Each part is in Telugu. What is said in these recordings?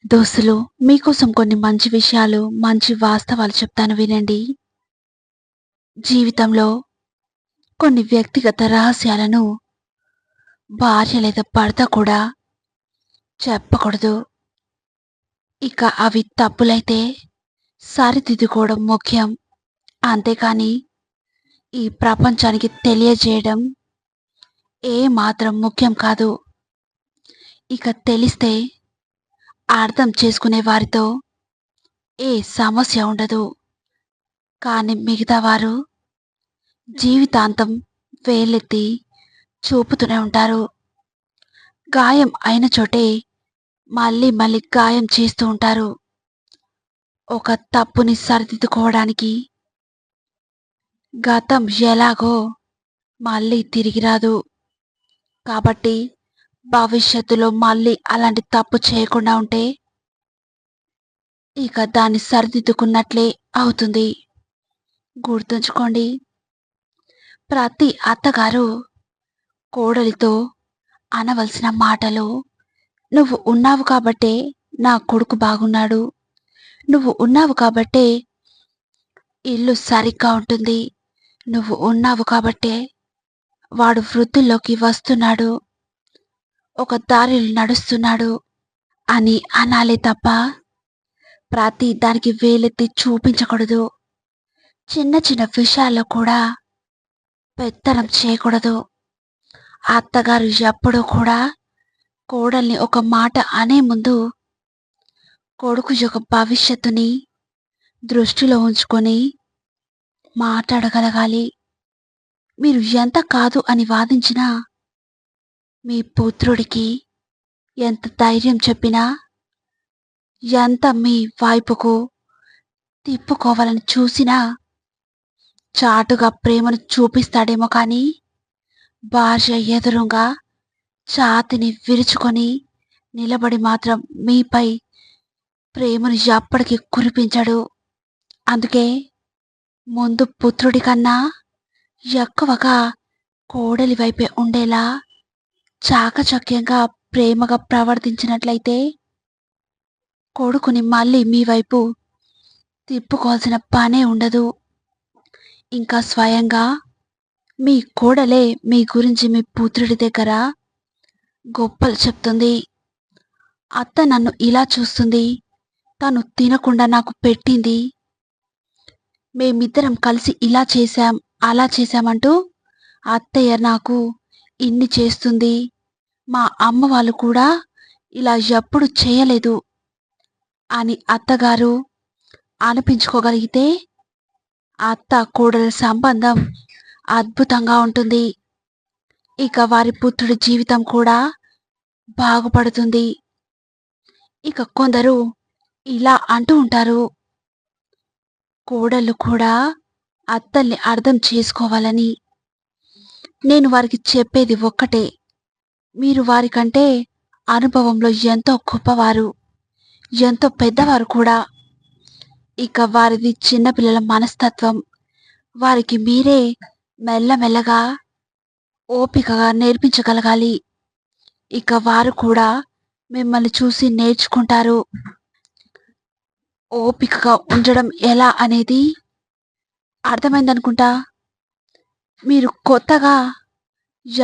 దోస్తులు, మీకోసం కొన్ని మంచి విషయాలు, మంచి వాస్తవాలు చెప్తాను వినండి. జీవితంలో కొన్ని వ్యక్తిగత రహస్యాలను భార్య లేదా భర్త కూడా చెప్పకూడదు. ఇక అవి తప్పులైతే సరిదిద్దుకోవడం ముఖ్యం. అంతేకాని ఈ ప్రపంచానికి తెలియజేయడం ఏ మాత్రం ముఖ్యం కాదు. ఇక తెలిస్తే అర్థం చేసుకునే వారితో ఏ సమస్య ఉండదు. కానీ మిగతా వారు జీవితాంతం వేలెత్తి చూపుతూనే ఉంటారు. గాయం అయిన చోటే మళ్ళీ మళ్ళీ గాయం చేస్తూ ఉంటారు. ఒక తప్పుని సరిదిద్దుకోవడానికి గతం ఎలాగో మళ్ళీ తిరిగి రాదు. కాబట్టి భవిష్యత్తులో మళ్ళీ అలాంటి తప్పు చేయకుండా ఉంటే ఇక దాన్ని సరిదిద్దుకున్నట్లే అవుతుంది. గుర్తుంచుకోండి, ప్రతి అత్తగారు కోడలితో అనవలసిన మాటలు, నువ్వు ఉన్నావు కాబట్టే నా కొడుకు బాగున్నాడు, నువ్వు ఉన్నావు కాబట్టే ఇల్లు సరిగ్గా ఉంటుంది, నువ్వు ఉన్నావు కాబట్టే వాడు వృద్ధిలోకి వస్తున్నాడు, ఒక దారిలో నడుస్తున్నాడు అని అనాలే తప్ప ప్రతి దానికి వేలెత్తి చూపించకూడదు. చిన్న చిన్న విషయాల్లో కూడా పెత్తనం చేయకూడదు. అత్తగారు ఎప్పుడూ కూడా కోడల్ని ఒక మాట అనే ముందు కొడుకు యొక్క భవిష్యత్తుని దృష్టిలో ఉంచుకొని మాట్లాడగలగాలి. మీరు ఎంత కాదు అని వాదించినా, మీ పుత్రుడికి ఎంత ధైర్యం చెప్పినా, ఎంత మీ వైపుకు తిప్పుకోవాలని చూసినా చాటుగా ప్రేమను చూపిస్తాడేమో కానీ భార్య ఎదురుగా ఛాతిని విరుచుకొని నిలబడి మాత్రం మీపై ప్రేమను ఎప్పటికీ కురిపించడు. అందుకే ముందు పుత్రుడి కన్నా ఎక్కువగా కోడలి వైపే ఉండేలా చాకచక్యంగా ప్రేమగా ప్రవర్తించినట్లయితే కొడుకుని మళ్ళీ మీ వైపు తిప్పుకోవాల్సిన పనే ఉండదు. ఇంకా స్వయంగా మీ కోడలే మీ గురించి మీ పుత్రుడి దగ్గర గొప్పలు చెప్తుంది. అత్త నన్ను ఇలా చూస్తుంది, తను తినకుండా నాకు పెట్టింది, మేమిద్దరం కలిసి ఇలా చేశాం, అలా చేశామంటూ అత్తయ్య నాకు ఇన్ని చేస్తుంది, మా అమ్మ వాళ్ళు కూడా ఇలా ఎప్పుడు చేయలేదు అని అత్తగారు అనిపించుకోగలిగితే అత్త కోడల సంబంధం అద్భుతంగా ఉంటుంది. ఇక వారి పుత్రుడి జీవితం కూడా బాగుపడుతుంది. ఇక కొందరు ఇలా అంటూ ఉంటారు, కోడళ్ళు కూడా అత్తల్ని అర్థం చేసుకోవాలని. నేను వారికి చెప్పేది ఒక్కటే, మీరు వారికంటే అనుభవంలో ఎంతో గొప్పవారు, ఎంతో పెద్దవారు కూడా. ఇక వారిది చిన్నపిల్లల మనస్తత్వం, వారికి మీరే మెల్లమెల్లగా ఓపికగా నేర్పించగలగాలి. ఇక వారు కూడా మిమ్మల్ని చూసి నేర్చుకుంటారు. ఓపికగా ఉండడం ఎలా అనేది అర్థమైందనుకుంటా. మీరు కొత్తగా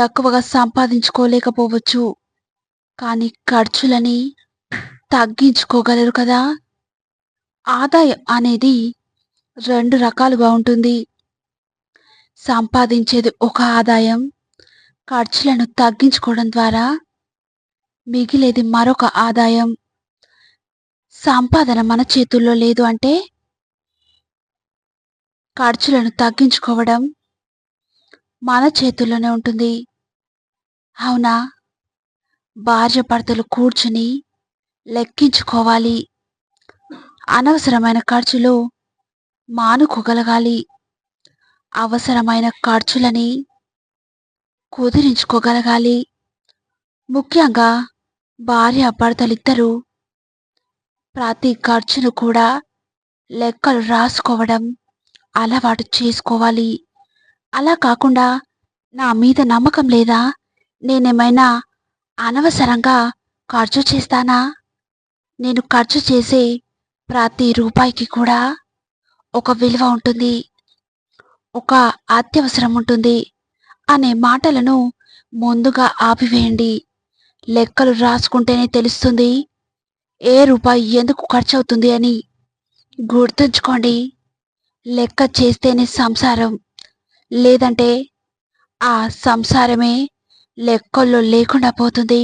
ఎక్కువగా సంపాదించుకోలేకపోవచ్చు, కానీ ఖర్చులని తగ్గించుకోగలరు కదా. ఆదాయం అనేది రెండు రకాలుగా ఉంటుంది. సంపాదించేది ఒక ఆదాయం, ఖర్చులను తగ్గించుకోవడం ద్వారా మిగిలేది మరొక ఆదాయం. సంపాదన మన చేతుల్లో లేదు అంటే ఖర్చులను తగ్గించుకోవడం మన చేతుల్లోనే ఉంటుంది. అవునా? భార్య భర్తలు కూర్చుని లెక్కించుకోవాలి. అనవసరమైన ఖర్చులు మానుకోగలగాలి. అవసరమైన ఖర్చులని కుదిరించుకోగలగాలి. ముఖ్యంగా భార్య భర్తలిద్దరూ ప్రతి ఖర్చును కూడా లెక్కలు రాసుకోవడం అలవాటు చేసుకోవాలి. అలా కాకుండా నా మీద నమ్మకం లేదా, నేనేమైనా అనవసరంగా ఖర్చు చేస్తానా, నేను ఖర్చు చేసే ప్రతి రూపాయికి కూడా ఒక విలువ ఉంటుంది. ఒక అత్యవసరం ఉంటుంది అనే మాటలను ముందుగా ఆపివేయండి. లెక్కలు రాసుకుంటేనే తెలుస్తుంది ఏ రూపాయి ఎందుకు ఖర్చవుతుంది అని. గుర్తుంచుకోండి, లెక్క చేస్తేనే సంసారం, లేదంటే ఆ సంసారమే లెక్కల్లో లేకుండా పోతుంది.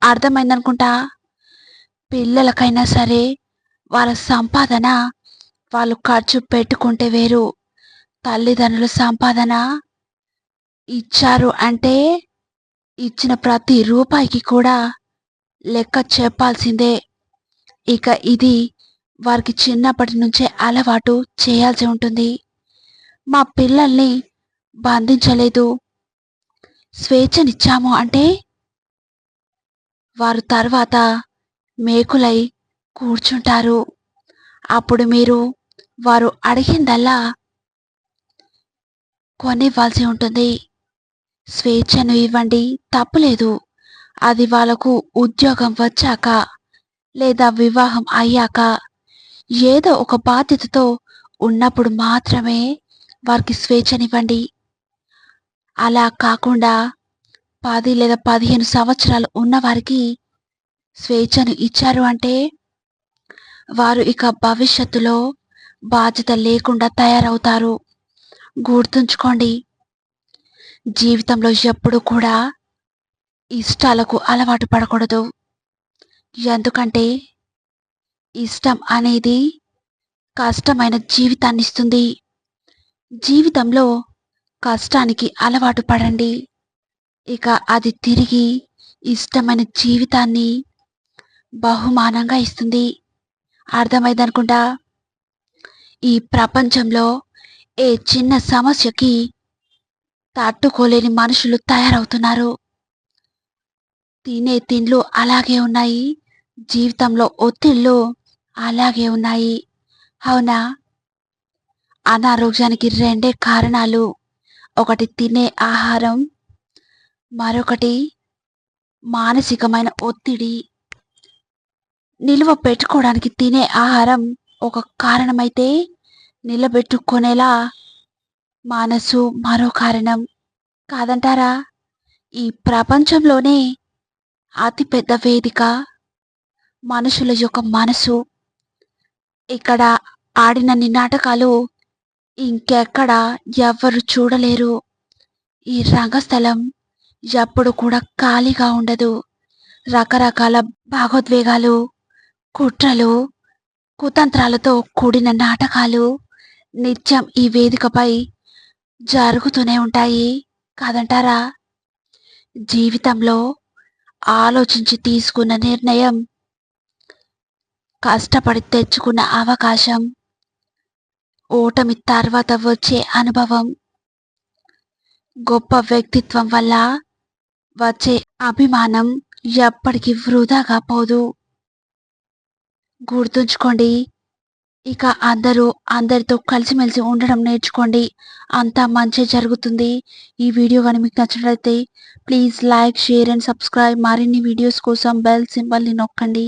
అర్థమైందనుకుంటా. పిల్లలకైనా సరే వాళ్ళ సంపాదన వాళ్ళు ఖర్చు పెట్టుకుంటే వేరు. తల్లిదండ్రుల సంపాదన ఇచ్చారు అంటే ఇచ్చిన ప్రతి రూపాయికి కూడా లెక్క చెప్పాల్సిందే. ఇక ఇది వారికి చిన్నప్పటి నుంచే అలవాటు చేయాల్సి ఉంటుంది. మా పిల్లల్ని బంధించలేదు, స్వేచ్ఛనిచ్చాము అంటే వారు తర్వాత మేకులై కూర్చుంటారు. అప్పుడు మీరు వారు అడిగిందల్లా కొనివ్వాల్సి ఉంటుంది. స్వేచ్ఛను ఇవ్వండి, తప్పులేదు. అది వాళ్ళకు ఉద్యోగం వచ్చాక లేదా వివాహం అయ్యాక ఏదో ఒక బాధ్యతతో ఉన్నప్పుడు మాత్రమే వారికి స్వేచ్ఛనివ్వండి. అలా కాకుండా 10 లేదా 15 సంవత్సరాలు ఉన్నవారికి స్వేచ్ఛను ఇచ్చారు అంటే వారు ఇక భవిష్యత్తులో బాధ్యత లేకుండా తయారవుతారు. గుర్తుంచుకోండి, జీవితంలో ఎప్పుడు కూడా ఇష్టాలకు అలవాటు పడకూడదు. ఎందుకంటే ఇష్టం అనేది కష్టమైన జీవితాన్నిస్తుంది. జీవితంలో కష్టానికి అలవాటు పడండి. ఇక అది తిరిగి ఇష్టమైన జీవితాన్ని బహుమానంగా ఇస్తుంది. అర్థమైందనుకుంటా. ఈ ప్రపంచంలో ఏ చిన్న సమస్యకి తట్టుకోలేని మనుషులు తయారవుతున్నారు. తినే తిండ్లు అలాగే ఉన్నాయి, జీవితంలో ఒత్తిళ్ళు అలాగే ఉన్నాయి. అవునా? అనారోగ్యానికి రెండే కారణాలు. ఒకటి తినే ఆహారం, మరొకటి మానసికమైన ఒత్తిడి. నిలువ పెట్టుకోవడానికి తినే ఆహారం ఒక కారణమైతే, నిలబెట్టుకునేలా మనసు మరో కారణం. కాదంటారా? ఈ ప్రపంచంలోనే అతిపెద్ద వేదిక మనుషుల యొక్క మనసు. ఇక్కడ ఆడినన్ని నాటకాలు ఇంకెక్కడ ఎవ్వరు చూడలేరు. ఈ రంగస్థలం ఎప్పుడు కూడా ఖాళీగా ఉండదు. రకరకాల భావోద్వేగాలు, కుట్రలు, కుతంత్రాలతో కూడిన నాటకాలు నిత్యం ఈ వేదికపై జరుగుతూనే ఉంటాయి. కాదంటారా? జీవితంలో ఆలోచించి తీసుకున్న నిర్ణయం, కష్టపడి తెచ్చుకున్న అవకాశం, ఓటమి తర్వాత వచ్చే అనుభవం, గొప్ప వ్యక్తిత్వం వల్ల వచ్చే అభిమానం ఎప్పటికీ వృధాగా పోదు. గుర్తుంచుకోండి, ఇక అందరితో కలిసిమెలిసి ఉండడం నేర్చుకోండి. అంతా మంచి జరుగుతుంది. ఈ వీడియో కానీ మీకు నచ్చినట్లయితే please like, share and subscribe. మరిన్ని వీడియోస్ కోసం బెల్ సింబల్ని నొక్కండి.